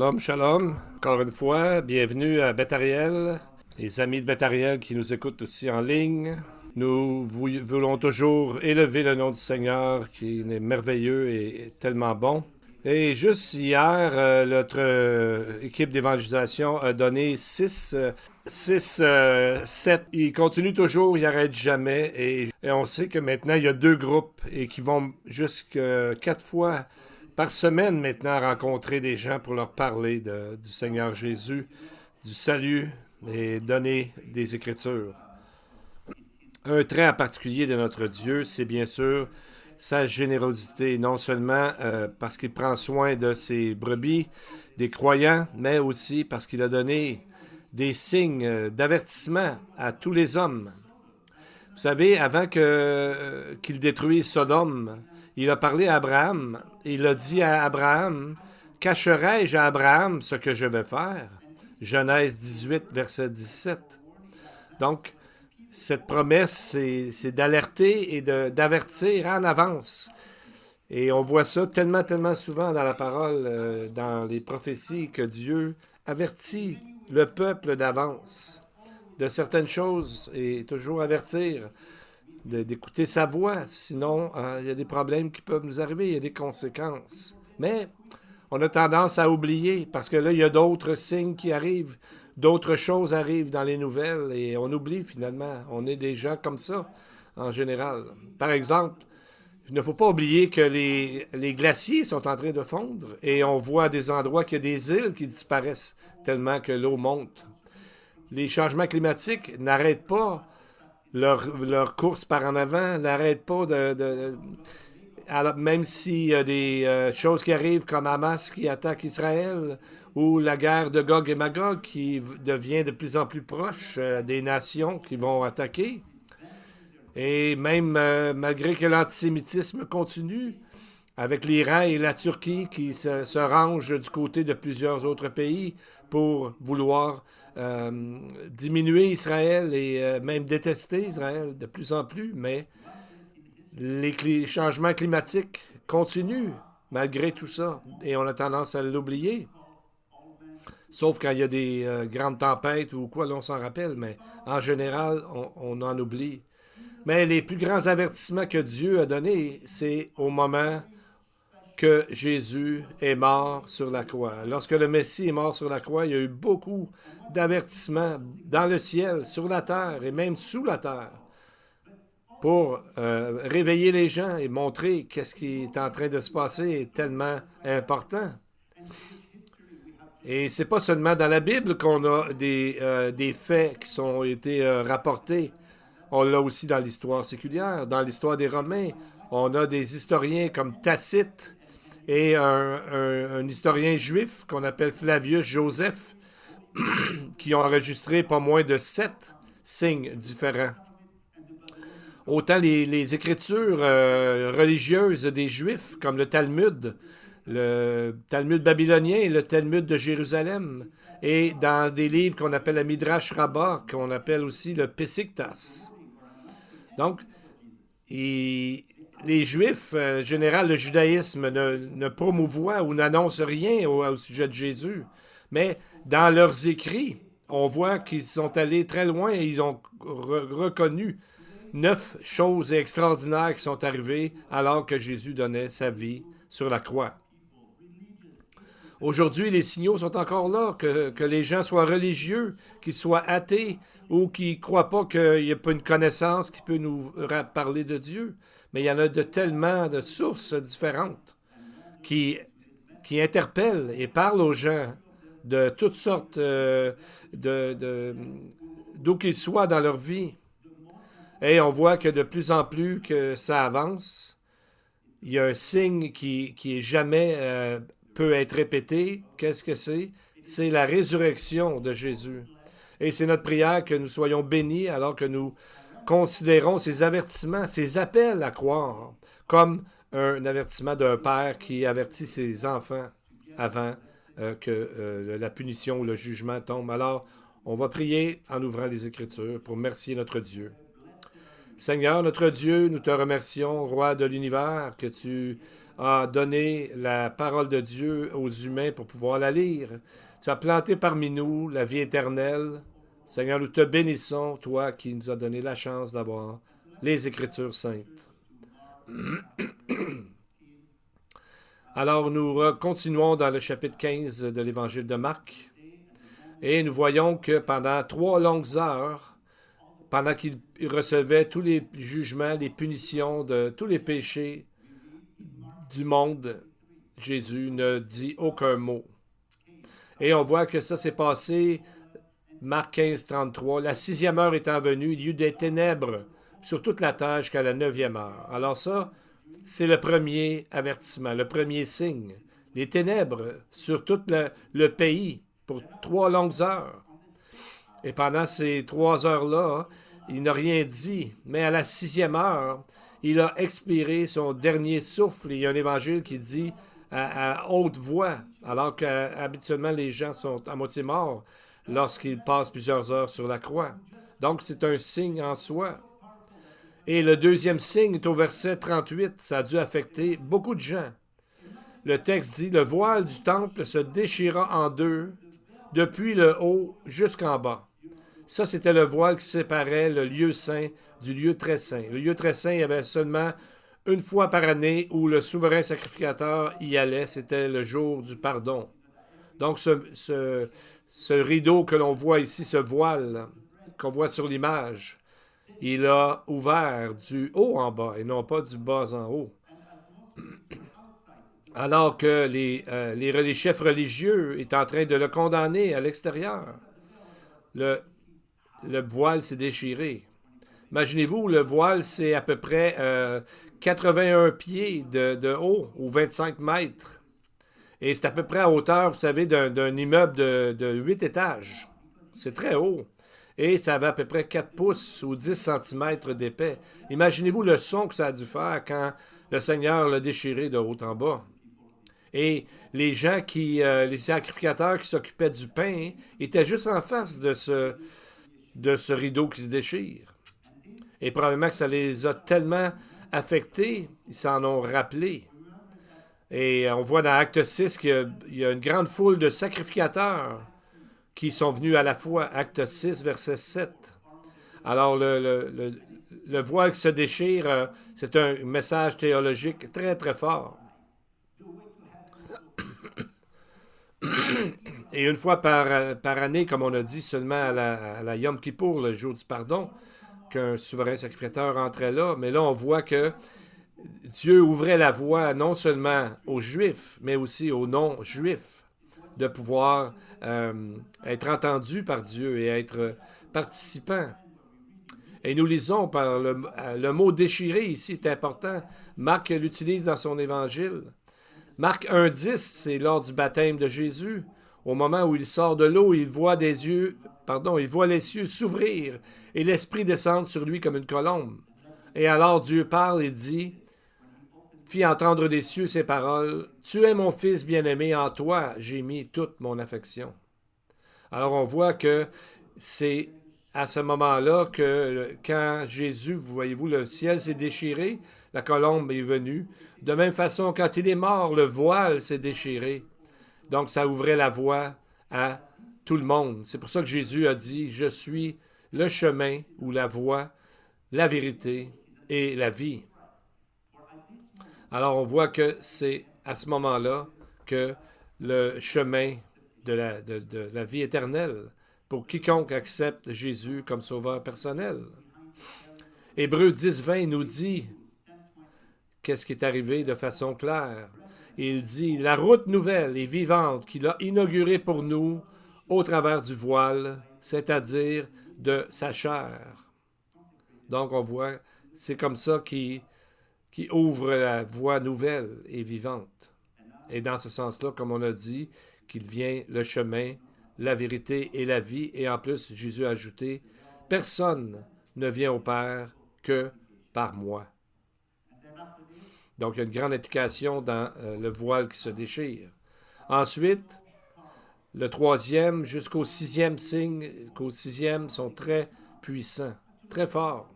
Shalom, shalom. Encore une fois, bienvenue à Beth Ariel, les amis de Beth Ariel qui nous écoutent aussi en ligne. Nous voulons toujours élever le nom du Seigneur qui est merveilleux et tellement bon. Et juste hier, notre équipe d'évangélisation a donné 7. Ils continuent toujours, ils n'arrêtent jamais. Et on sait que maintenant, il y a 2 groupes et qui vont jusqu'à 4 fois par semaine maintenant rencontrer des gens pour leur parler du Seigneur Jésus, du salut et donner des Écritures. Un trait en particulier de notre Dieu, c'est bien sûr sa générosité, non seulement parce qu'il prend soin de ses brebis, des croyants, mais aussi parce qu'il a donné des signes d'avertissement à tous les hommes. Vous savez, avant qu'il détruise Sodome, il a parlé à Abraham. Il a dit à Abraham, « Cacherai-je à Abraham ce que je vais faire? » Genèse 18, verset 17. Donc, cette promesse, c'est d'alerter et d'avertir en avance. Et on voit ça tellement, tellement souvent dans la parole, dans les prophéties, que Dieu avertit le peuple d'avance de certaines choses et toujours avertir d'écouter sa voix. Sinon, il y a des problèmes qui peuvent nous arriver, il y a des conséquences. Mais on a tendance à oublier parce que là, il y a d'autres signes qui arrivent, d'autres choses arrivent dans les nouvelles et on oublie finalement. On est des gens comme ça en général. Par exemple, il ne faut pas oublier que les glaciers sont en train de fondre et on voit à des endroits qu'il y a des îles qui disparaissent tellement que l'eau monte. Les changements climatiques n'arrêtent pas leur course par en avant, n'arrêtent pas alors, même s'il y a des choses qui arrivent comme Hamas qui attaque Israël ou la guerre de Gog et Magog qui devient de plus en plus proche des nations qui vont attaquer. Et même malgré que l'antisémitisme continue, avec l'Iran et la Turquie qui se rangent du côté de plusieurs autres pays pour vouloir diminuer Israël et même détester Israël de plus en plus, mais les changements climatiques continuent malgré tout ça et on a tendance à l'oublier. Sauf quand il y a des grandes tempêtes ou quoi, là on s'en rappelle, mais en général, on en oublie. Mais les plus grands avertissements que Dieu a donnés, c'est au moment que Jésus est mort sur la croix. Lorsque le Messie est mort sur la croix, il y a eu beaucoup d'avertissements dans le ciel, sur la terre et même sous la terre pour réveiller les gens et montrer qu'est-ce qui est en train de se passer est tellement important. Et c'est pas seulement dans la Bible qu'on a des faits qui ont été rapportés. On l'a aussi dans l'histoire séculière, dans l'histoire des Romains. On a des historiens comme Tacite et un historien juif qu'on appelle Flavius Joseph qui ont enregistré pas moins de 7 signes différents. Autant les écritures religieuses des Juifs, comme le Talmud babylonien et le Talmud de Jérusalem, et dans des livres qu'on appelle la Midrash Rabbah, qu'on appelle aussi le Pesiktas. Donc, les Juifs, en général, le judaïsme ne promouvoit ou n'annonce rien au sujet de Jésus, mais dans leurs écrits, on voit qu'ils sont allés très loin et ils ont reconnu 9 choses extraordinaires qui sont arrivées alors que Jésus donnait sa vie sur la croix. Aujourd'hui, les signaux sont encore là, que les gens soient religieux, qu'ils soient athées ou qu'ils ne croient pas qu'il n'y a pas une connaissance qui peut nous parler de Dieu. Mais il y en a tellement de sources différentes qui interpellent et parlent aux gens de toutes sortes d'où qu'ils soient dans leur vie. Et on voit que de plus en plus que ça avance, il y a un signe qui est jamais peut être répété. Qu'est-ce que c'est? C'est la résurrection de Jésus. Et c'est notre prière que nous soyons bénis alors que nous considérons ces avertissements, ces appels à croire, comme un avertissement d'un père qui avertit ses enfants avant que la punition ou le jugement tombe. Alors, on va prier en ouvrant les Écritures pour remercier notre Dieu. Seigneur, notre Dieu, nous te remercions, Roi de l'univers, que tu as donné la parole de Dieu aux humains pour pouvoir la lire. Tu as planté parmi nous la vie éternelle. Seigneur, nous te bénissons, toi qui nous as donné la chance d'avoir les Écritures saintes. Alors, nous continuons dans le chapitre 15 de l'Évangile de Marc et nous voyons que pendant 3 longues heures, pendant qu'il recevait tous les jugements, les punitions de tous les péchés du monde, Jésus ne dit aucun mot. Et on voit que ça s'est passé, Marc 15, 33, la 6e heure étant venue, il y eut des ténèbres sur toute la terre jusqu'à la 9e heure. Alors ça, c'est le premier avertissement, le premier signe. Les ténèbres sur tout le pays pour 3 longues heures. Et pendant ces 3 heures-là, il n'a rien dit. Mais à la 6e heure, il a expiré son dernier souffle. Il y a un évangile qui dit à haute voix, alors qu'habituellement les gens sont à moitié morts lorsqu'ils passent plusieurs heures sur la croix. Donc c'est un signe en soi. Et le deuxième signe est au verset 38. Ça a dû affecter beaucoup de gens. Le texte dit, « Le voile du temple se déchira en deux, depuis le haut jusqu'en bas. » Ça, c'était le voile qui séparait le lieu saint du lieu très saint. Le lieu très saint, il y avait seulement une fois par année où le souverain sacrificateur y allait. C'était le jour du pardon. Donc, ce rideau que l'on voit ici, ce voile qu'on voit sur l'image, il a ouvert du haut en bas et non pas du bas en haut. Alors que les chefs religieux étaient en train de le condamner à l'extérieur. Le voile s'est déchiré. Imaginez-vous, le voile, c'est à peu près 81 pieds de haut, ou 25 mètres. Et c'est à peu près à hauteur, vous savez, d'un immeuble de 8 étages. C'est très haut. Et ça avait à peu près 4 pouces ou 10 cm d'épais. Imaginez-vous le son que ça a dû faire quand le Seigneur l'a déchiré de haut en bas. Et les gens les sacrificateurs qui s'occupaient du pain étaient juste en face de ce rideau qui se déchire. Et probablement que ça les a tellement affectés, ils s'en ont rappelé. Et on voit dans Acte 6 qu'il y a une grande foule de sacrificateurs qui sont venus à la fois. Acte 6, verset 7. Alors, le voile qui se déchire, c'est un message théologique très, très fort. Et une fois par année, comme on a dit, seulement à la Yom Kippour, le jour du pardon, qu'un souverain sacrificateur entrait là. Mais là, on voit que Dieu ouvrait la voie non seulement aux Juifs, mais aussi aux non-Juifs, de pouvoir être entendus par Dieu et être participants. Et nous lisons par le mot déchiré ici est important. Marc l'utilise dans son évangile. Marc 1,10, c'est lors du baptême de Jésus. Au moment où il sort de l'eau, il voit les cieux s'ouvrir et l'Esprit descendre sur lui comme une colombe. Et alors Dieu parle et dit, fit entendre des cieux ces paroles, « Tu es mon Fils bien-aimé, en toi j'ai mis toute mon affection. » Alors on voit que c'est à ce moment-là que quand Jésus, vous voyez-vous, le ciel s'est déchiré, la colombe est venue. De même façon, quand il est mort, le voile s'est déchiré. Donc ça ouvrait la voie à tout le monde. C'est pour ça que Jésus a dit, « Je suis le chemin ou la voie, la vérité et la vie. » Alors on voit que c'est à ce moment-là que le chemin de la vie éternelle pour quiconque accepte Jésus comme sauveur personnel. Hébreux 10, 20 nous dit qu'est-ce qui est arrivé de façon claire. Il dit, la route nouvelle et vivante qu'il a inaugurée pour nous au travers du voile, c'est-à-dire de sa chair. Donc on voit, c'est comme ça qui ouvre la voie nouvelle et vivante. Et dans ce sens-là, comme on a dit, qu'il vient le chemin, la vérité et la vie. Et en plus, Jésus a ajouté, « Personne ne vient au Père que par moi. » Donc, il y a une grande application dans le voile qui se déchire. Ensuite, le 3e jusqu'au 6e signe, qu'au 6e sont très puissants, très forts.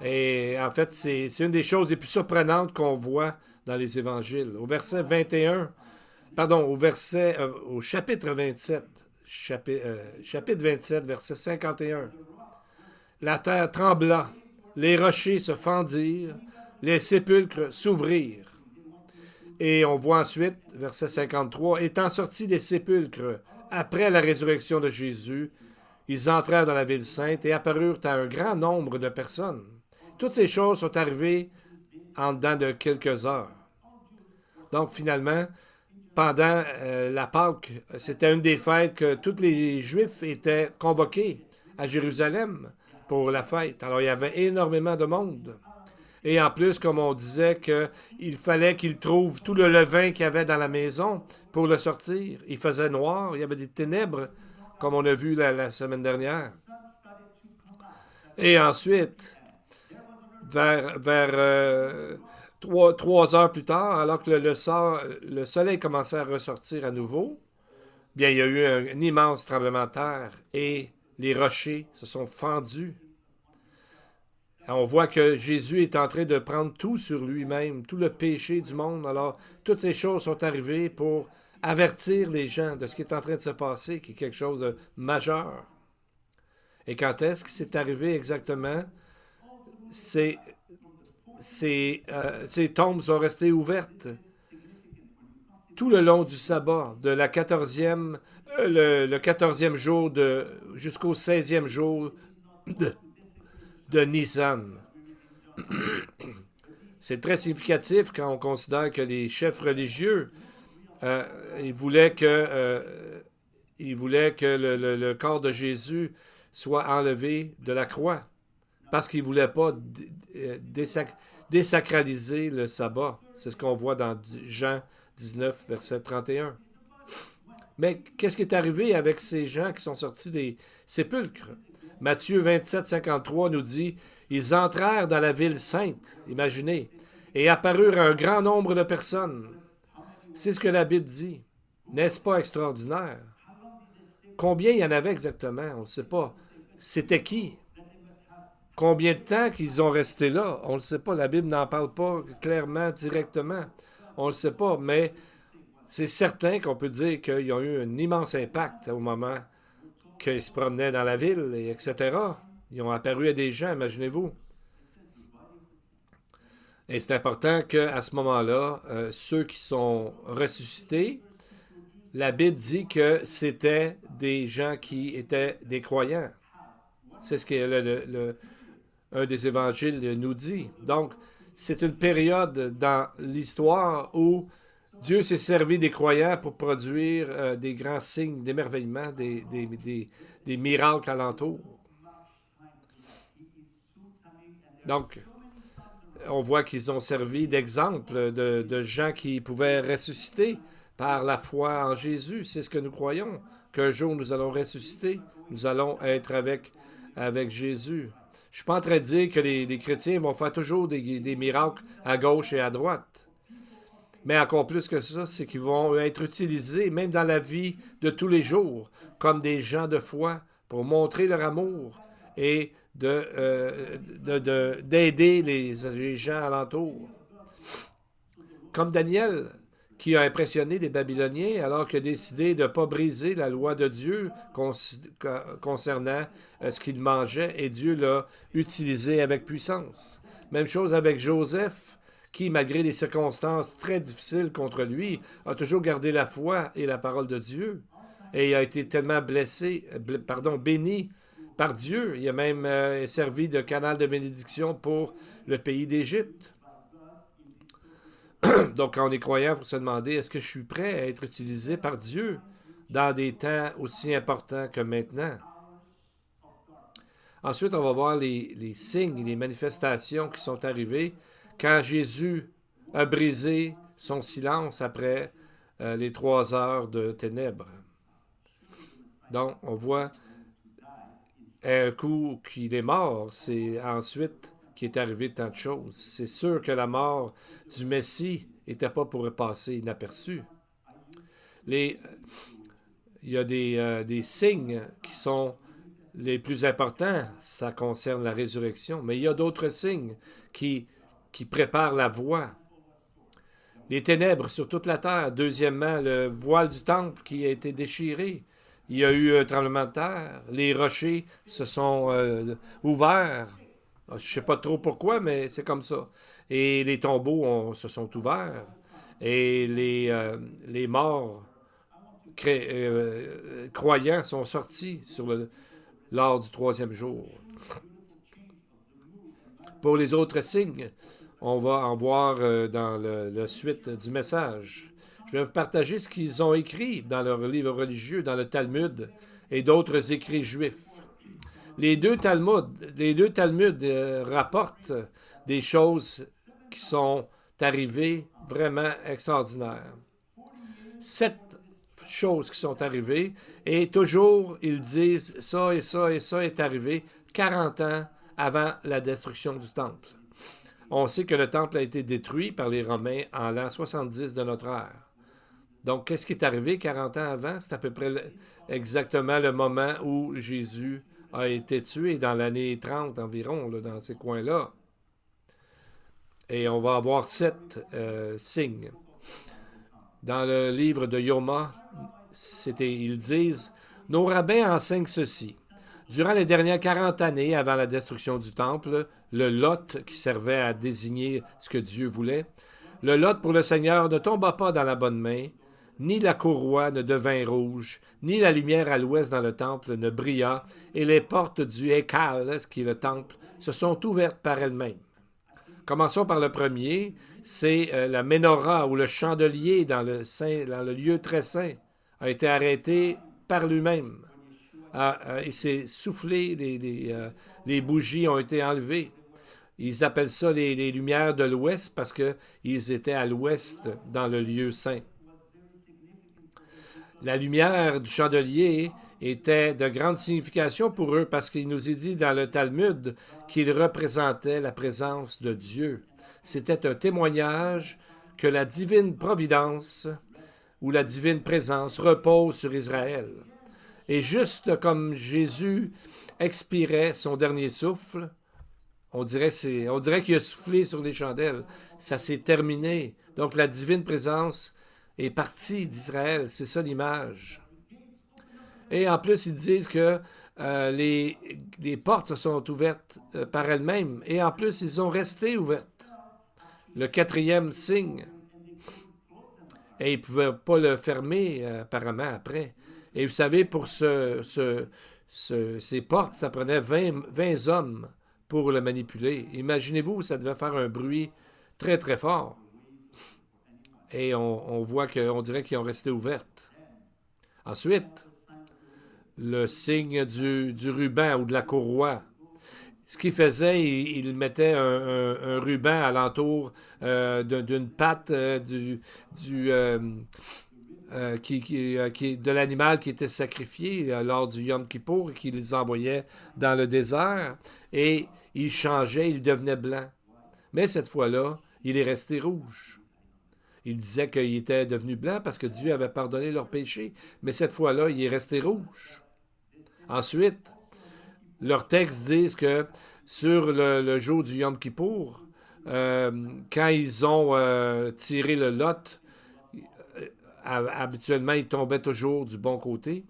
Et en fait, c'est une des choses les plus surprenantes qu'on voit dans les évangiles. Au verset 21, pardon, au chapitre 27, chapitre 27, verset 51, la terre trembla, les rochers se fendirent, les sépulcres s'ouvrirent. Et on voit ensuite, verset 53, étant sortis des sépulcres après la résurrection de Jésus, ils entrèrent dans la ville sainte et apparurent à un grand nombre de personnes. Toutes ces choses sont arrivées en dedans de quelques heures. Donc finalement, pendant la Pâque, c'était une des fêtes que tous les Juifs étaient convoqués à Jérusalem pour la fête. Alors il y avait énormément de monde. Et en plus, comme on disait, qu'il fallait qu'ils trouvent tout le levain qu'il y avait dans la maison pour le sortir. Il faisait noir, il y avait des ténèbres, comme on a vu la semaine dernière. Et ensuite, vers 3 heures plus tard, alors que le soleil commençait à ressortir à nouveau, bien, il y a eu un immense tremblement de terre et les rochers se sont fendus. On voit que Jésus est en train de prendre tout sur lui-même, tout le péché du monde. Alors, toutes ces choses sont arrivées pour avertir les gens de ce qui est en train de se passer, qui est quelque chose de majeur. Et quand est-ce que c'est arrivé exactement? Ces tombes sont restées ouvertes tout le long du sabbat, de la 14e, le 14e jour jusqu'au 16e jour de Nissan. C'est très significatif quand on considère que les chefs religieux, ils voulaient que le corps de Jésus soit enlevé de la croix, parce qu'ils ne voulaient pas désacraliser le sabbat. C'est ce qu'on voit dans Jean 19, verset 31. Mais qu'est-ce qui est arrivé avec ces gens qui sont sortis des sépulcres? Matthieu 27, 53 nous dit « Ils entrèrent dans la ville sainte, imaginez, et apparurent à un grand nombre de personnes. » C'est ce que la Bible dit. N'est-ce pas extraordinaire? Combien il y en avait exactement? On ne sait pas. C'était qui? Combien de temps qu'ils ont resté là? On ne le sait pas. La Bible n'en parle pas clairement, directement. On ne le sait pas, mais c'est certain qu'on peut dire qu'ils ont eu un immense impact au moment qu'ils se promenaient dans la ville, et etc. Ils ont apparu à des gens, imaginez-vous. Et c'est important qu'à ce moment-là, ceux qui sont ressuscités, la Bible dit que c'était des gens qui étaient des croyants. C'est ce que un des évangiles nous dit. Donc, c'est une période dans l'histoire où Dieu s'est servi des croyants pour produire des grands signes d'émerveillement, des miracles alentour. Donc, on voit qu'ils ont servi d'exemple de gens qui pouvaient ressusciter par la foi en Jésus. C'est ce que nous croyons, qu'un jour nous allons ressusciter, nous allons être avec Jésus. Je ne suis pas en train de dire que les chrétiens vont faire toujours des miracles à gauche et à droite. Mais encore plus que ça, c'est qu'ils vont être utilisés, même dans la vie de tous les jours, comme des gens de foi, pour montrer leur amour et d'aider les gens alentour. Comme Daniel, qui a impressionné les Babyloniens alors qu'il a décidé de ne pas briser la loi de Dieu concernant ce qu'il mangeait, et Dieu l'a utilisé avec puissance. Même chose avec Joseph, qui, malgré les circonstances très difficiles contre lui, a toujours gardé la foi et la parole de Dieu, et il a été tellement béni par Dieu. Il a même servi de canal de bénédiction pour le pays d'Égypte. Donc, quand on est croyant, il faut se demander, est-ce que je suis prêt à être utilisé par Dieu dans des temps aussi importants que maintenant? Ensuite, on va voir les signes, les manifestations qui sont arrivées quand Jésus a brisé son silence après les 3 heures de ténèbres. Donc, on voit un coup qu'il est mort, c'est ensuite qui est arrivé tant de choses. C'est sûr que la mort du Messie n'était pas pour passer inaperçu. Il y a des signes qui sont les plus importants, ça concerne la résurrection, mais il y a d'autres signes qui préparent la voie. Les ténèbres sur toute la terre. Deuxièmement, le voile du temple qui a été déchiré. Il y a eu un tremblement de terre. Les rochers se sont ouverts. Je ne sais pas trop pourquoi, mais c'est comme ça. Et les tombeaux se sont ouverts. Et les morts croyants sont sortis lors du troisième jour. Pour les autres signes, on va en voir dans la suite du message. Je vais vous partager ce qu'ils ont écrit dans leurs livres religieux, dans le Talmud et d'autres écrits juifs. Les deux Talmuds rapportent des choses qui sont arrivées vraiment extraordinaires. 7 choses qui sont arrivées et toujours ils disent ça et ça et ça est arrivé 40 ans avant la destruction du temple. On sait que le temple a été détruit par les Romains en l'an 70 de notre ère. Donc, qu'est-ce qui est arrivé 40 ans avant? C'est à peu près exactement le moment où Jésus a été tué, dans l'année 30 environ, là, dans ces coins-là. Et on va avoir 7 signes. Dans le livre de Yoma, ils disent « Nos rabbins enseignent ceci. Durant les dernières 40 années avant la destruction du temple, le lot, qui servait à désigner ce que Dieu voulait, le lot pour le Seigneur ne tomba pas dans la bonne main, ni la courroie ne devint rouge, ni la lumière à l'ouest dans le temple ne brilla, et les portes du Hékal, ce qui est le temple, se sont ouvertes par elles-mêmes. Commençons par le premier, c'est la menorah ou le chandelier dans le lieu très saint, a été arrêté par lui-même. Il s'est soufflé, les bougies ont été enlevées. Ils appellent ça les lumières de l'ouest parce qu'ils étaient à l'ouest dans le lieu saint. La lumière du chandelier était de grande signification pour eux parce qu'il nous est dit dans le Talmud qu'il représentait la présence de Dieu. C'était un témoignage que la divine providence ou la divine présence repose sur Israël. Et juste comme Jésus expirait son dernier souffle, on dirait qu'il a soufflé sur les chandelles. Ça s'est terminé. Donc la divine présence est partie d'Israël. C'est ça l'image. Et en plus, ils disent que les portes sont ouvertes par elles-mêmes. Et en plus, ils ont resté ouvertes. Le 4e signe. Et ils ne pouvaient pas le fermer apparemment après. Et vous savez, pour ces portes, ça prenait 20 hommes pour le manipuler. Imaginez-vous, ça devait faire un bruit très, très fort. Et on voit qu'on dirait qu'ils ont resté ouvertes. Ensuite, le signe du ruban ou de la courroie. Ce qu'il faisait, il mettait un ruban alentour d'une patte de l'animal qui était sacrifié lors du Yom Kippour et qu'il les envoyait dans le désert. Et il changeait, il devenait blanc. Mais cette fois-là, il est resté rouge. Il disait qu'il était devenu blanc parce que Dieu avait pardonné leurs péchés. Mais cette fois-là, il est resté rouge. Ensuite, leurs textes disent que sur le jour du Yom Kippour, quand ils ont tiré le lot, habituellement, il tombait toujours du bon côté,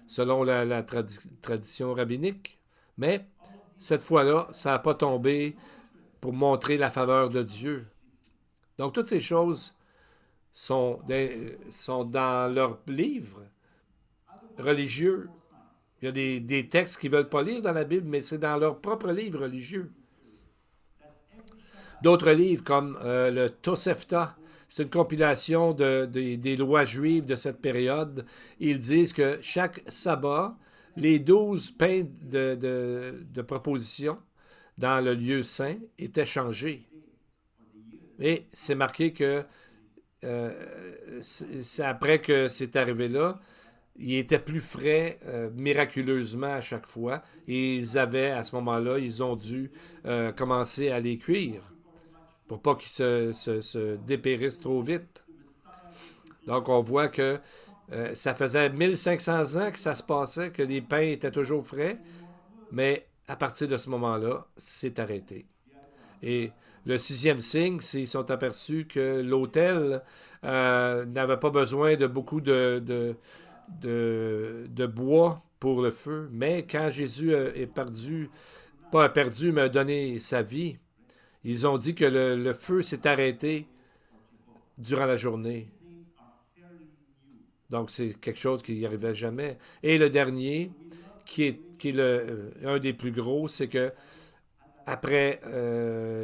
selon la tradition rabbinique. Mais cette fois-là, ça n'a pas tombé pour montrer la faveur de Dieu. Donc, toutes ces choses sont dans leurs livres religieux. Il y a des textes qu'ils ne veulent pas lire dans la Bible, mais c'est dans leurs propres livres religieux. D'autres livres, comme le Tosefta, c'est une compilation des lois juives de cette période. Ils disent que chaque sabbat, les 12 pains de proposition dans le lieu saint étaient changés. Et c'est marqué que c'est après que c'est arrivé là, il était plus frais miraculeusement à chaque fois. Et à ce moment-là, ils ont dû commencer à les cuire pour pas qu'ils se dépérissent trop vite. Donc, on voit que ça faisait 1500 ans que ça se passait, que les pains étaient toujours frais, Mais à partir de ce moment-là, c'est arrêté. Et le sixième signe, c'est qu'ils sont aperçus que l'autel n'avait pas besoin de beaucoup de bois pour le feu. Mais quand Jésus est perdu, pas perdu, mais a donné sa vie, ils ont dit que le feu s'est arrêté durant la journée. Donc, c'est quelque chose qui n'y arrivait jamais. Et le dernier, qui est un des plus gros, c'est que après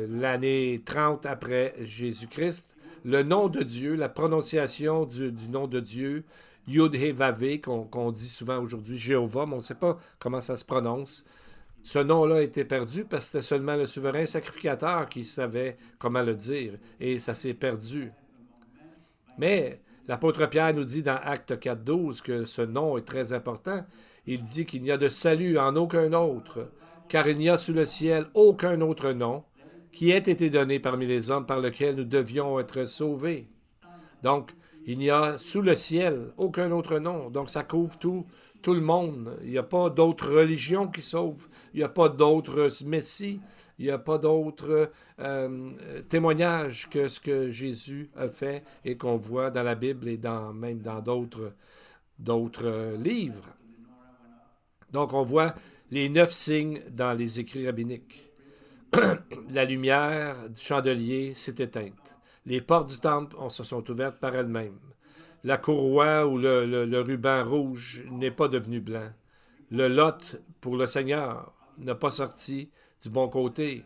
l'année 30 après Jésus-Christ, le nom de Dieu, la prononciation du nom de Dieu, Yud-He-Vavé, qu'on dit souvent aujourd'hui Jéhovah, mais on ne sait pas comment ça se prononce. Ce nom-là a été perdu parce que c'était seulement le souverain sacrificateur qui savait comment le dire, et ça s'est perdu. Mais l'apôtre Pierre nous dit dans Acte 4.12 que ce nom est très important. Il dit qu'il n'y a de salut en aucun autre, car il n'y a sous le ciel aucun autre nom qui ait été donné parmi les hommes par lequel nous devions être sauvés. Donc, il n'y a sous le ciel aucun autre nom. Donc, ça couvre tout le monde. Il n'y a pas d'autres religions qui sauvent. Il n'y a pas d'autres messies. Il n'y a pas d'autres témoignages que ce que Jésus a fait et qu'on voit dans la Bible et même dans d'autres livres. Donc, on voit les 9 signes dans les écrits rabbiniques. La lumière du chandelier s'est éteinte. Les portes du temple se sont ouvertes par elles-mêmes. La courroie ou le ruban rouge n'est pas devenu blanc. Le lot pour le Seigneur n'a pas sorti du bon côté.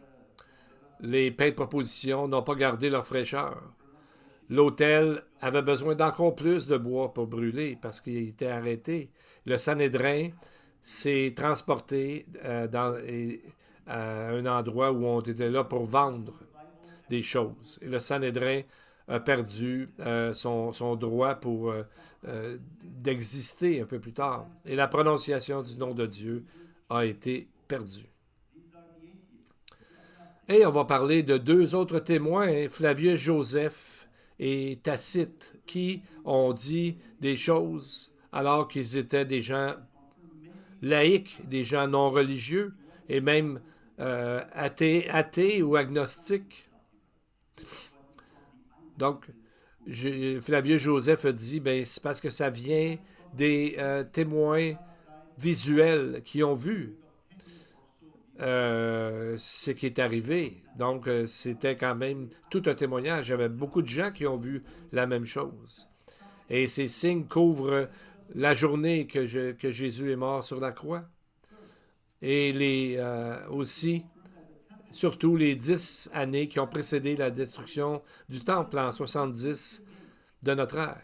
Les pains de proposition n'ont pas gardé leur fraîcheur. L'autel avait besoin d'encore plus de bois pour brûler parce qu'il était arrêté. Le Sanhédrin s'est transporté à un endroit où on était là pour vendre des choses. Et le Sanhédrin a perdu son droit d'exister un peu plus tard. Et la prononciation du nom de Dieu a été perdue. Et on va parler de 2 autres témoins, Flavius Joseph et Tacite, qui ont dit des choses alors qu'ils étaient des gens laïcs, des gens non religieux, et même athées ou agnostiques. Donc, Flavius Joseph a dit, ben, c'est parce que ça vient des témoins visuels qui ont vu ce qui est arrivé. Donc, c'était quand même tout un témoignage. Il y avait beaucoup de gens qui ont vu la même chose. Et ces signes couvrent la journée que Jésus est mort sur la croix. Et aussi, surtout les 10 années qui ont précédé la destruction du temple en 70 de notre ère.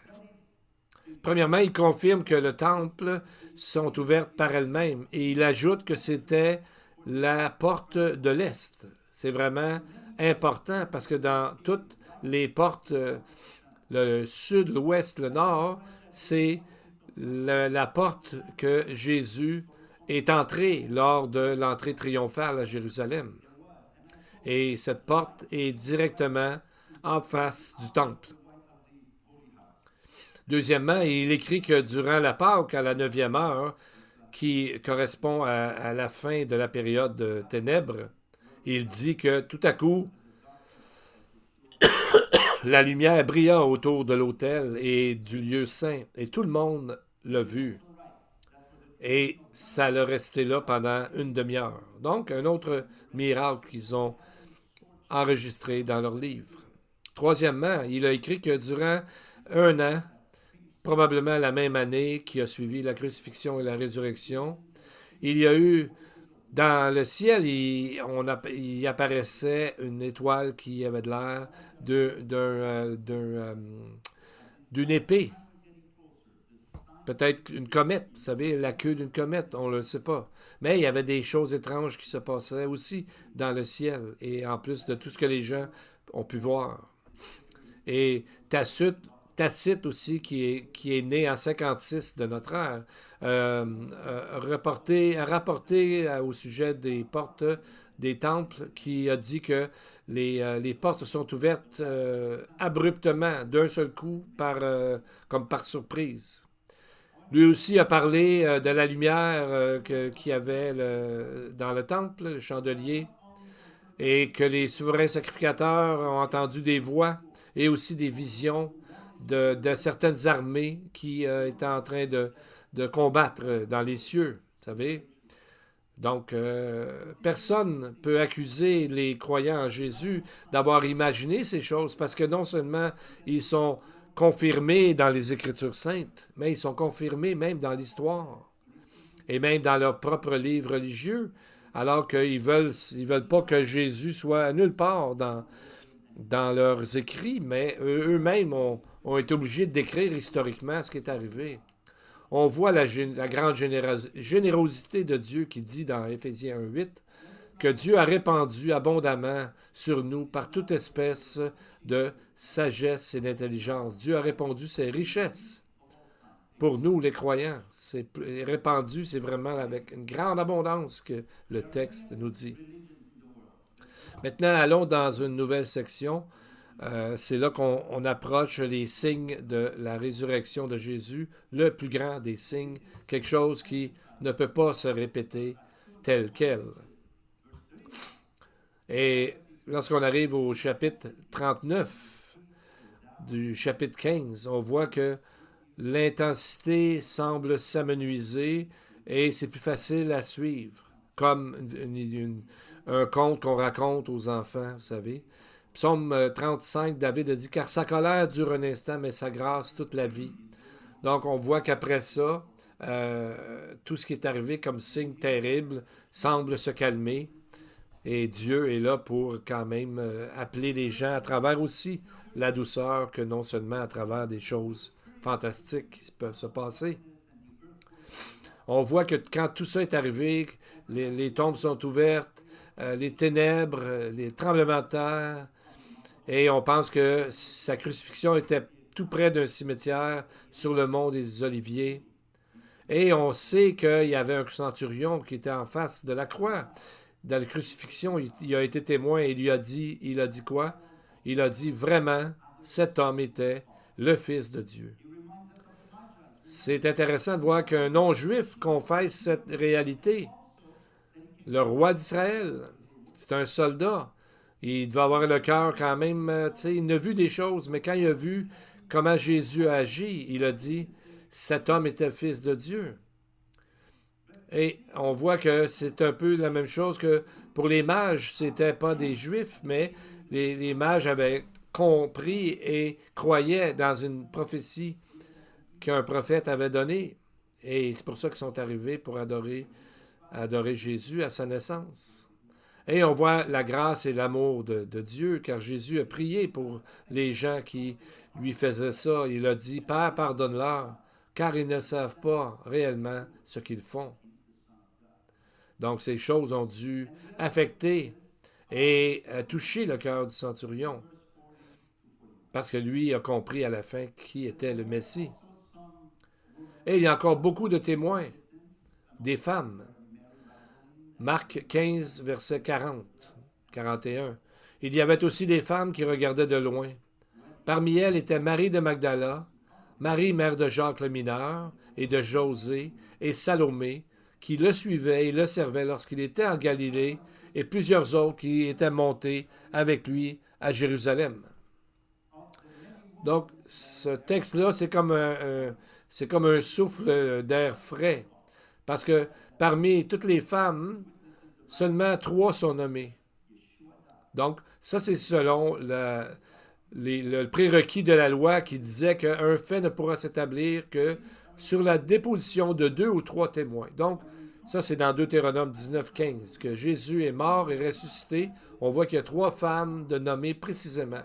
Premièrement, il confirme que le temple sont ouvertes par elles-mêmes et il ajoute que c'était la porte de l'Est. C'est vraiment important parce que dans toutes les portes, le sud, l'ouest, le nord, c'est la porte que Jésus est entré lors de l'entrée triomphale à Jérusalem. Et cette porte est directement en face du temple. Deuxièmement, il écrit que durant la Pâque, à la 9e heure, qui correspond à la fin de la période de ténèbres, il dit que tout à coup, la lumière brilla autour de l'autel et du lieu saint, et tout le monde l'a vu. Et ça l'a resté là pendant une demi-heure. Donc, un autre miracle qu'ils ont enregistré dans leur livre. Troisièmement, il a écrit que durant 1 an, probablement la même année qui a suivi la crucifixion et la résurrection, il y a eu, dans le ciel, il apparaissait une étoile qui avait de l'air d'une épée. Peut-être une comète, vous savez, la queue d'une comète, on ne le sait pas. Mais il y avait des choses étranges qui se passaient aussi dans le ciel, et en plus de tout ce que les gens ont pu voir. Et Tacite aussi, qui est né en 56 de notre ère, a rapporté au sujet des portes des temples, qui a dit que les portes se sont ouvertes abruptement, d'un seul coup, comme par surprise. Lui aussi a parlé de la lumière qu'il y avait dans le temple, le chandelier, et que les souverains sacrificateurs ont entendu des voix et aussi des visions de certaines armées qui étaient en train de combattre dans les cieux, vous savez. Donc, personne ne peut accuser les croyants en Jésus d'avoir imaginé ces choses, parce que non seulement ils sont confirmés dans les Écritures saintes, mais ils sont confirmés même dans l'histoire et même dans leurs propres livres religieux, alors qu'ils veulent pas que Jésus soit nulle part dans leurs écrits, mais eux-mêmes ont été obligés de décrire historiquement ce qui est arrivé. On voit la grande générosité de Dieu qui dit dans Éphésiens 1,8 que Dieu a répandu abondamment sur nous par toute espèce de sagesse et d'intelligence. Dieu a répandu ses richesses pour nous, les croyants. C'est répandu, c'est vraiment avec une grande abondance que le texte nous dit. Maintenant, allons dans une nouvelle section. C'est là qu'on approche les signes de la résurrection de Jésus, le plus grand des signes, quelque chose qui ne peut pas se répéter tel quel. Et lorsqu'on arrive au chapitre 39 du chapitre 15, on voit que l'intensité semble s'amenuiser et c'est plus facile à suivre, comme un conte qu'on raconte aux enfants, vous savez. Psaume 35, David a dit « Car sa colère dure un instant, mais sa grâce toute la vie. » Donc, on voit qu'après ça, tout ce qui est arrivé comme signe terrible semble se calmer. Et Dieu est là pour quand même appeler les gens à travers aussi la douceur que non seulement à travers des choses fantastiques qui peuvent se passer. On voit que quand tout ça est arrivé, les tombes sont ouvertes, les ténèbres, les tremblements de terre, et on pense que sa crucifixion était tout près d'un cimetière sur le mont des Oliviers. Et on sait qu'il y avait un centurion qui était en face de la croix. Dans la crucifixion, il a été témoin et il a dit quoi? Il a dit vraiment, cet homme était le Fils de Dieu. C'est intéressant de voir qu'un non-juif confesse cette réalité. Le roi d'Israël, c'est un soldat. Il devait avoir le cœur quand même, il a vu des choses, mais quand il a vu comment Jésus a agi, il a dit, cet homme était le Fils de Dieu. Et on voit que c'est un peu la même chose que pour les mages, c'était pas des juifs, mais les mages avaient compris et croyaient dans une prophétie qu'un prophète avait donnée. Et c'est pour ça qu'ils sont arrivés pour adorer Jésus à sa naissance. Et on voit la grâce et l'amour de Dieu, car Jésus a prié pour les gens qui lui faisaient ça. Il a dit, Père, pardonne-leur, car ils ne savent pas réellement ce qu'ils font. Donc, ces choses ont dû affecter et toucher le cœur du centurion, parce que lui a compris à la fin qui était le Messie. Et il y a encore beaucoup de témoins, des femmes. Marc 15, verset 40, 41. Il y avait aussi des femmes qui regardaient de loin. Parmi elles étaient Marie de Magdala, Marie, mère de Jacques le mineur, et de Josée, et Salomé, qui le suivaient et le servaient lorsqu'il était en Galilée, et plusieurs autres qui étaient montés avec lui à Jérusalem. Donc, ce texte-là, c'est comme un souffle d'air frais, parce que parmi toutes les femmes, seulement 3 sont nommées. Donc, ça, c'est selon le prérequis de la loi qui disait qu'un fait ne pourra s'établir que sur la déposition de 2 ou 3 témoins. Donc, ça, c'est dans Deutéronome 19, 15, que Jésus est mort et ressuscité. On voit qu'il y a 3 femmes de nommer précisément.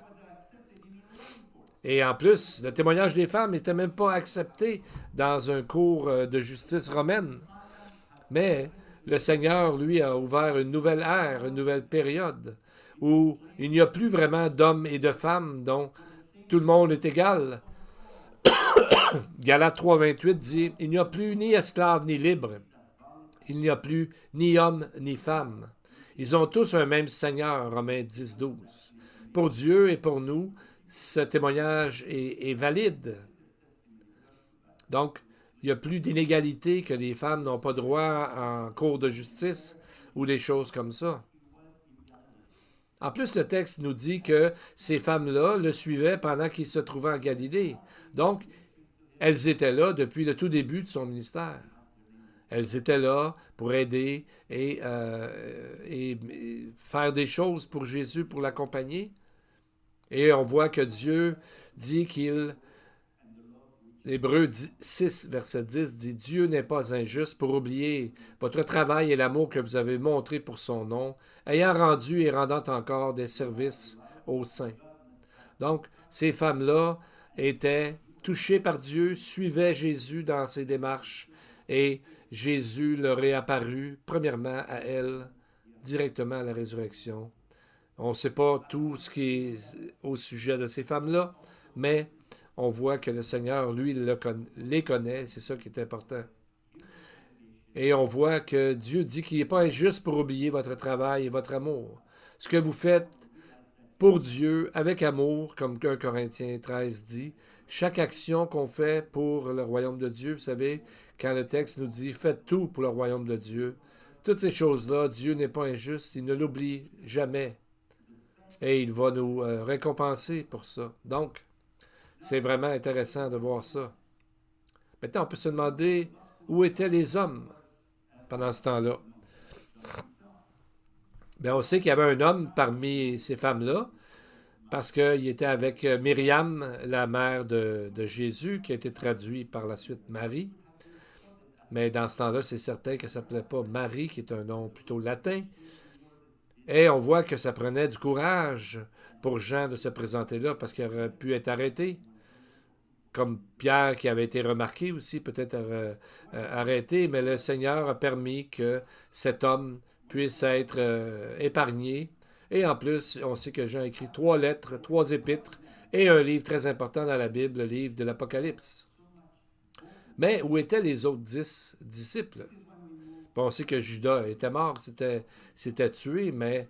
Et en plus, le témoignage des femmes n'était même pas accepté dans un cours de justice romaine. Mais le Seigneur, lui, a ouvert une nouvelle ère, une nouvelle période, où il n'y a plus vraiment d'hommes et de femmes dont tout le monde est égal. Galates 3, 28 dit « Il n'y a plus ni esclaves ni libres. Il n'y a plus ni hommes ni femmes. Ils ont tous un même Seigneur. » Romains 10, 12. Pour Dieu et pour nous, ce témoignage est valide. Donc, il n'y a plus d'inégalité, que les femmes n'ont pas droit en cour de justice ou des choses comme ça. En plus, le texte nous dit que ces femmes-là le suivaient pendant qu'il se trouvait en Galilée. Donc, elles étaient là depuis le tout début de son ministère. Elles étaient là pour aider et faire des choses pour Jésus, pour l'accompagner. Et on voit que Dieu dit qu'il... Hébreux 6, verset 10 dit « Dieu n'est pas injuste pour oublier votre travail et l'amour que vous avez montré pour son nom, ayant rendu et rendant encore des services aux saints. » Donc, ces femmes-là étaient touchées par Dieu, suivaient Jésus dans ses démarches, et Jésus leur est apparu, premièrement à elles, directement à la résurrection. On ne sait pas tout ce qui est au sujet de ces femmes-là, mais on voit que le Seigneur, lui, les connaît. C'est ça qui est important. Et on voit que Dieu dit qu'il n'est pas injuste pour oublier votre travail et votre amour. Ce que vous faites pour Dieu, avec amour, comme 1 Corinthiens 13 dit, chaque action qu'on fait pour le royaume de Dieu, vous savez, quand le texte nous dit « Faites tout pour le royaume de Dieu », toutes ces choses-là, Dieu n'est pas injuste, il ne l'oublie jamais. Et il va nous récompenser pour ça. Donc, c'est vraiment intéressant de voir ça. Maintenant, on peut se demander où étaient les hommes pendant ce temps-là. Bien, on sait qu'il y avait un homme parmi ces femmes-là, parce qu'il était avec Myriam, la mère de Jésus, qui a été traduite par la suite Marie. Mais dans ce temps-là, c'est certain qu'elle ne s'appelait pas Marie, qui est un nom plutôt latin. Et on voit que ça prenait du courage pour Jean de se présenter là, parce qu'il aurait pu être arrêté. Comme Pierre, qui avait été remarqué aussi, peut-être arrêté, mais le Seigneur a permis que cet homme puisse être épargné. Et en plus, on sait que Jean a écrit 3 lettres, 3 épîtres, et un livre très important dans la Bible, le livre de l'Apocalypse. Mais où étaient les autres 10 disciples? On sait que Judas était mort, s'était tué, mais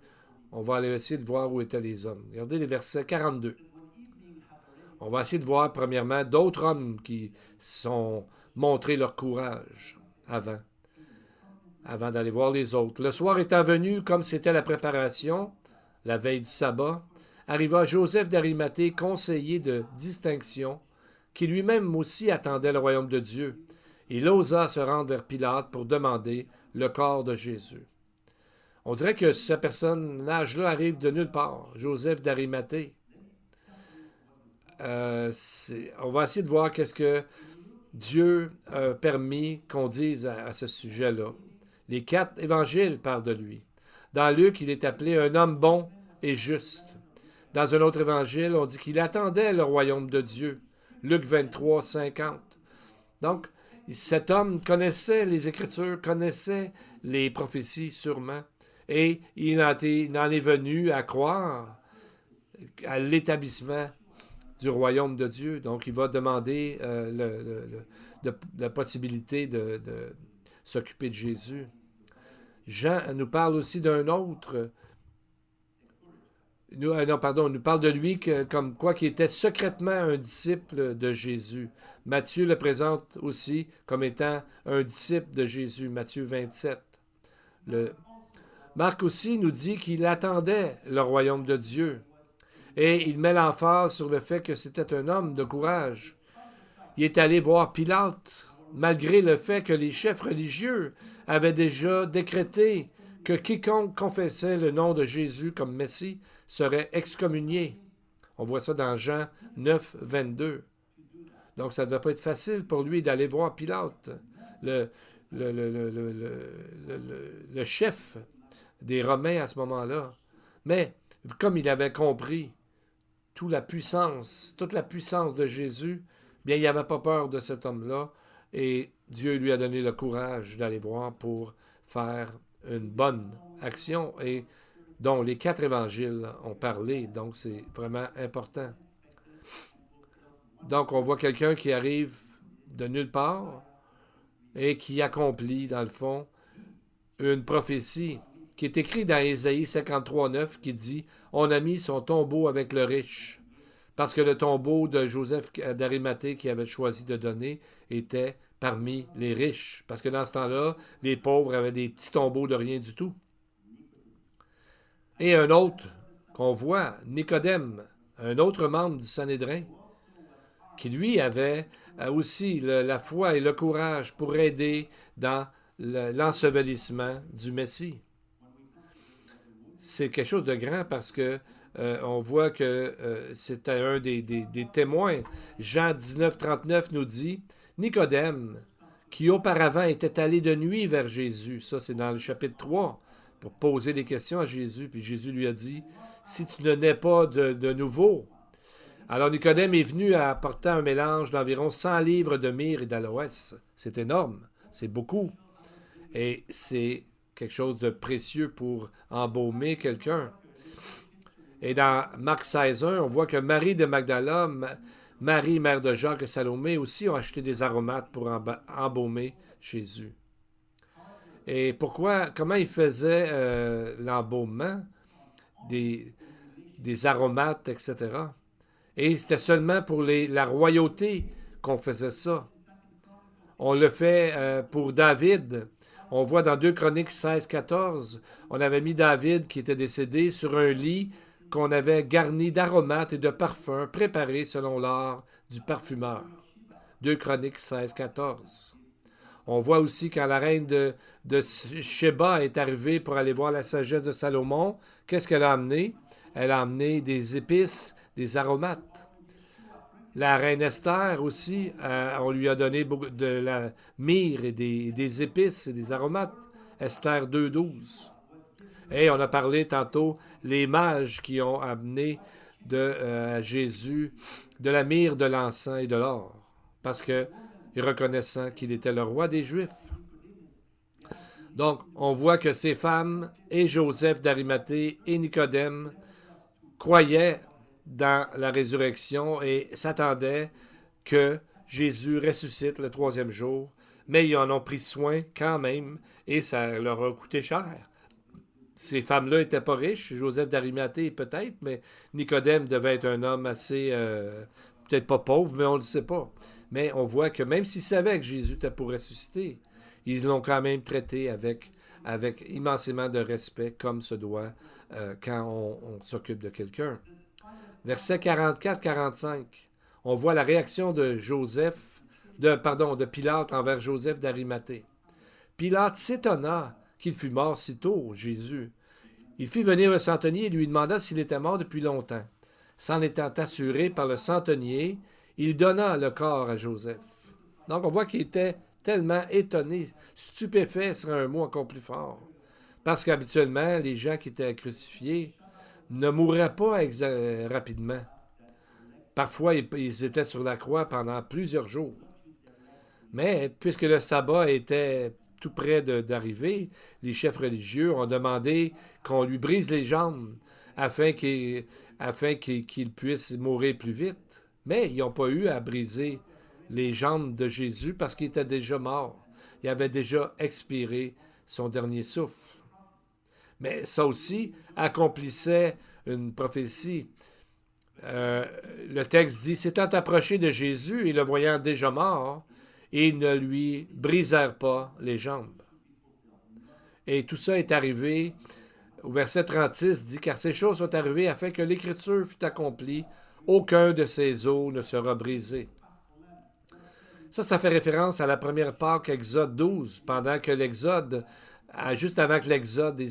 on va aller essayer de voir où étaient les hommes. Regardez les versets 42. On va essayer de voir, premièrement, d'autres hommes qui sont montré leur courage avant d'aller voir les autres. Le soir étant venu, comme c'était la préparation, la veille du sabbat, arriva Joseph d'Arimathée, conseiller de distinction, qui lui-même aussi attendait le royaume de Dieu. Il osa se rendre vers Pilate pour demander le corps de Jésus. On dirait que ce personnage-là arrive de nulle part, Joseph d'Arimathée. On va essayer de voir qu'est-ce que Dieu a permis qu'on dise à ce sujet-là. Les 4 évangiles parlent de lui. Dans Luc, il est appelé un homme bon et juste. Dans un autre évangile, on dit qu'il attendait le royaume de Dieu. Luc 23, 50. Donc, cet homme connaissait les Écritures, connaissait les prophéties sûrement, et il en est venu à croire à l'établissement du royaume de Dieu. Donc, il va demander la possibilité de s'occuper de Jésus. Jean nous parle aussi d'un autre. Nous parle de lui comme quoi qu'il était secrètement un disciple de Jésus. Matthieu le présente aussi comme étant un disciple de Jésus, Matthieu 27. Marc aussi nous dit qu'il attendait le royaume de Dieu. Et il met l'emphase sur le fait que c'était un homme de courage. Il est allé voir Pilate, malgré le fait que les chefs religieux avaient déjà décrété que quiconque confessait le nom de Jésus comme Messie serait excommunié. On voit ça dans Jean 9, 22. Donc, ça ne devait pas être facile pour lui d'aller voir Pilate, le chef des Romains à ce moment-là. Mais, comme il avait compris toute la puissance de Jésus, bien, il n'avait pas peur de cet homme-là, et Dieu lui a donné le courage d'aller voir pour faire une bonne action, et dont les 4 évangiles ont parlé, donc c'est vraiment important. Donc, on voit quelqu'un qui arrive de nulle part et qui accomplit, dans le fond, une prophétie qui est écrite dans Ésaïe 53, 9, qui dit « On a mis son tombeau avec le riche », parce que le tombeau de Joseph d'Arimathée qu'il avait choisi de donner était parmi les riches. Parce que dans ce temps-là, les pauvres avaient des petits tombeaux de rien du tout. Et un autre qu'on voit, Nicodème, un autre membre du Sanhédrin, qui lui avait aussi la foi et le courage pour aider dans l'ensevelissement du Messie. C'est quelque chose de grand parce que on voit que c'était un des témoins. Jean 19, 39 nous dit, Nicodème, qui auparavant était allé de nuit vers Jésus, ça c'est dans le chapitre 3, pour poser des questions à Jésus, puis Jésus lui a dit, si tu ne nais pas de nouveau. Alors Nicodème est venu à apporter un mélange d'environ 100 livres de myrrhe et d'aloès. C'est énorme, c'est beaucoup. Et c'est quelque chose de précieux pour embaumer quelqu'un. Et dans Marc 16,1, on voit que Marie de Magdala, Marie, mère de Jacques et Salomé aussi ont acheté des aromates pour embaumer Jésus. Et comment ils faisaient l'embaumement des aromates, etc. Et c'était seulement pour la royauté qu'on faisait ça. On le fait pour David. On voit dans 2 Chroniques 16, 14, on avait mis David, qui était décédé, sur un lit qu'on avait garni d'aromates et de parfums préparés selon l'art du parfumeur. 2 Chroniques 16, 14. On voit aussi quand la reine de Sheba est arrivée pour aller voir la sagesse de Salomon, qu'est-ce qu'elle a amené? Elle a amené des épices, des aromates. La reine Esther aussi, on lui a donné beaucoup de la myrrhe et des épices et des aromates. Esther 2,12. Et on a parlé tantôt les mages qui ont amené à Jésus de la myrrhe, de l'encens et de l'or, parce que reconnaissant qu'il était le roi des Juifs. Donc, on voit que ces femmes et Joseph d'Arimathée et Nicodème croyaient dans la résurrection et s'attendaient que Jésus ressuscite le 3e jour, mais ils en ont pris soin quand même et ça leur a coûté cher. Ces femmes-là n'étaient pas riches, Joseph d'Arimathée peut-être, mais Nicodème devait être un homme assez, peut-être pas pauvre, mais on ne le sait pas. Mais on voit que même s'ils savaient que Jésus était pour ressusciter, ils l'ont quand même traité avec immensément de respect, comme se doit quand on s'occupe de quelqu'un. Verset 44-45, on voit la réaction de Pilate envers Joseph d'Arimathée. Pilate s'étonna qu'il fût mort si tôt, Jésus. Il fit venir le centenier et lui demanda s'il était mort depuis longtemps. S'en étant assuré par le centenier, il donna le corps à Joseph. Donc on voit qu'il était tellement étonné, stupéfait serait un mot encore plus fort. Parce qu'habituellement, les gens qui étaient crucifiés ne mourraient pas rapidement. Parfois, ils étaient sur la croix pendant plusieurs jours. Mais puisque le sabbat était tout près d'arriver, les chefs religieux ont demandé qu'on lui brise les jambes afin qu'il puisse mourir plus vite. Mais ils n'ont pas eu à briser les jambes de Jésus parce qu'il était déjà mort. Il avait déjà expiré son dernier souffle. Mais ça aussi accomplissait une prophétie. Le texte dit, s'étant approché de Jésus et le voyant déjà mort, ils ne lui brisèrent pas les jambes. Et tout ça est arrivé, au verset 36 dit, car ces choses sont arrivées afin que l'Écriture fût accomplie, aucun de ses os ne sera brisé. Ça fait référence à la première Pâque, Exode 12, pendant que l'Exode, juste avant que l'Exode des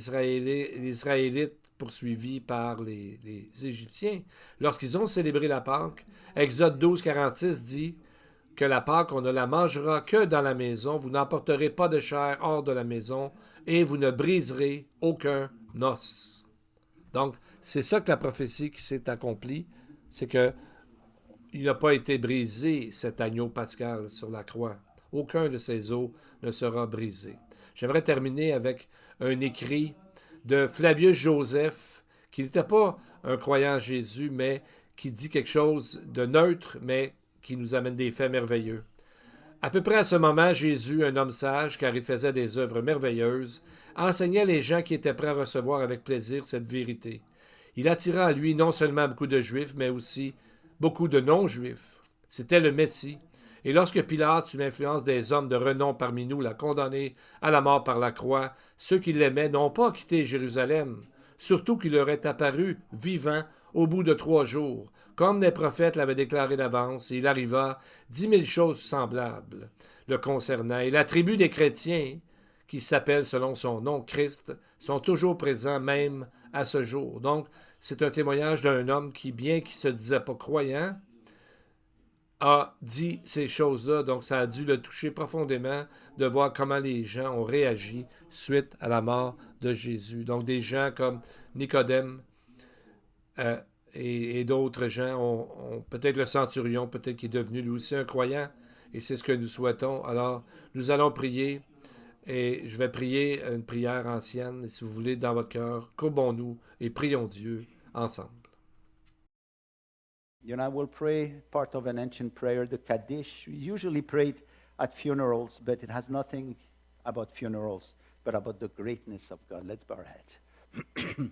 Israélites poursuivis par les Égyptiens, lorsqu'ils ont célébré la Pâque, Exode 12, 46 dit que la Pâque, on ne la mangera que dans la maison, vous n'emporterez pas de chair hors de la maison, et vous ne briserez aucun os. Donc, c'est ça que la prophétie qui s'est accomplie, c'est que il n'a pas été brisé, cet agneau pascal sur la croix. Aucun de ses os ne sera brisé. J'aimerais terminer avec un écrit de Flavius Joseph, qui n'était pas un croyant en Jésus, mais qui dit quelque chose de neutre, mais qui nous amène des faits merveilleux. À peu près à ce moment, Jésus, un homme sage, car il faisait des œuvres merveilleuses, enseignait les gens qui étaient prêts à recevoir avec plaisir cette vérité. Il attira à lui non seulement beaucoup de Juifs, mais aussi beaucoup de non-Juifs. C'était le Messie. Et lorsque Pilate, sous l'influence des hommes de renom parmi nous, l'a condamné à la mort par la croix, ceux qui l'aimaient n'ont pas quitté Jérusalem, surtout qu'il leur est apparu vivant au bout de 3 jours, comme les prophètes l'avaient déclaré d'avance, et il arriva 10 000 choses semblables le concernant. Et la tribu des chrétiens, qui s'appelle selon son nom Christ, sont toujours présents même à ce jour. Donc, c'est un témoignage d'un homme qui, bien qu'il se disait pas croyant, a dit ces choses-là. Donc, ça a dû le toucher profondément de voir comment les gens ont réagi suite à la mort de Jésus. Donc, des gens comme Nicodème et d'autres gens, ont peut-être le centurion, peut-être qu'il est devenu lui aussi un croyant, et c'est ce que nous souhaitons. Alors, nous allons prier, et je vais prier une prière ancienne, et si vous voulez, dans votre cœur, courbons-nous et prions Dieu ensemble. You know, I will pray part of an ancient prayer, the Kaddish. We usually pray it at funerals, but it has nothing about funerals, but about the greatness of God. Let's bow our head.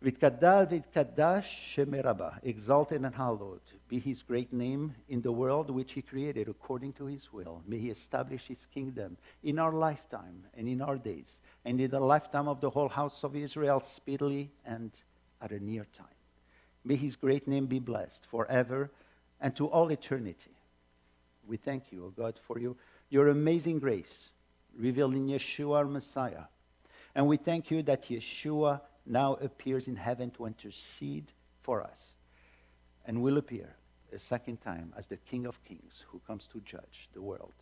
Vitkadash Shemeraba, exalted and hallowed be his great name in the world which he created according to his will. May he establish his kingdom in our lifetime and in our days, and in the lifetime of the whole house of Israel speedily and at a near time. May his great name be blessed forever and to all eternity. We thank you, O God, for your amazing grace revealed in Yeshua, our Messiah. And we thank you that Yeshua now appears in heaven to intercede for us and will appear a second time as the King of Kings who comes to judge the world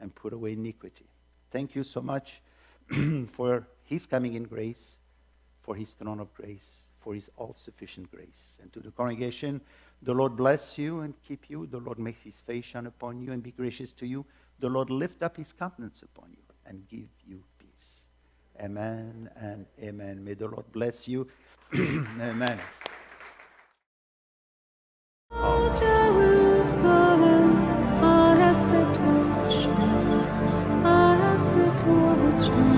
and put away iniquity. Thank you so much for his coming in grace, for his throne of grace, for his all-sufficient grace. And to the congregation, the Lord bless you and keep you. The Lord makes his face shine upon you and be gracious to you. The Lord lift up his countenance upon you and give you peace. Amen and amen. May the Lord bless you. Amen. Oh, Jerusalem, I have set watchmen. I have set watchmen.